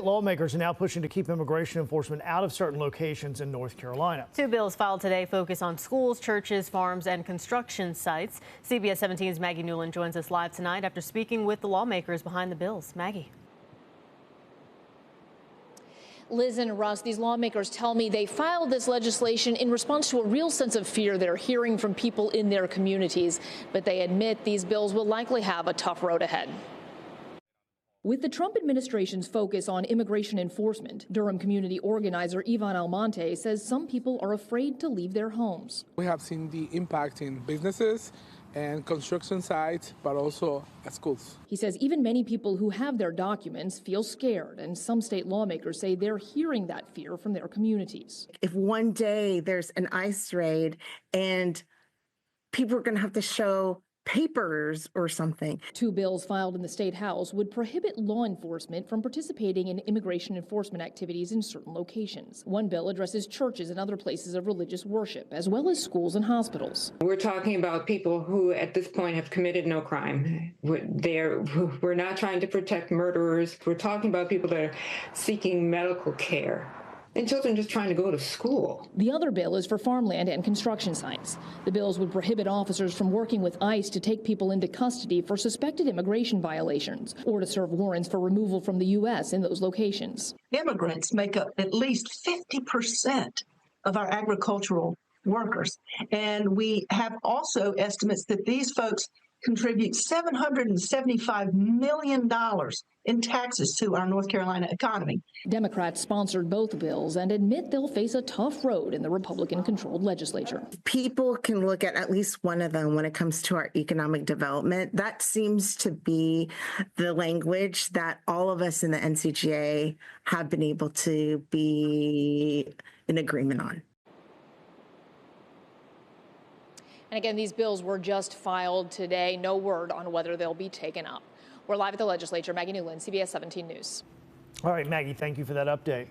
State lawmakers are now pushing to keep immigration enforcement out of certain locations in North Carolina. Two bills filed today focus on schools, churches, farms, and construction sites. CBS 17's Maggie Newland joins us live tonight after speaking with the lawmakers behind the bills. Maggie. Liz and Russ, these lawmakers tell me they filed this legislation in response to a real sense of fear they're hearing from people in their communities. But they admit these bills will likely have a tough road ahead. With the Trump administration's focus on immigration enforcement, Durham community organizer Yvonne Almonte says some people are afraid to leave their homes. We have seen the impact in businesses and construction sites, but also at schools. He says even many people who have their documents feel scared, and some state lawmakers say they're hearing that fear from their communities. If one day there's an ICE raid and people are going to have to show papers or something. Two bills filed in the state house would prohibit law enforcement from participating in immigration enforcement activities in certain locations. One bill addresses churches and other places of religious worship, as well as schools and hospitals. We're talking about people who at this point have committed no crime. We're not trying to protect murderers. We're talking about people that are seeking medical care. And children just trying to go to school. The other bill is for farmland and construction sites. The bills would prohibit officers from working with ICE to take people into custody for suspected immigration violations or to serve warrants for removal from the U.S. in those locations. Immigrants make up at least 50% of our agricultural workers. And we have also estimates that these folks contribute $775 million in taxes to our North Carolina economy. Democrats sponsored both bills and admit they'll face a tough road in the Republican-controlled legislature. People can look at least one of them when it comes to our economic development. That seems to be the language that all of us in the NCGA have been able to be in agreement on. And again, these bills were just filed today. No word on whether they'll be taken up. We're live at the legislature. Maggie Newland, CBS 17 News. All right, Maggie, thank you for that update.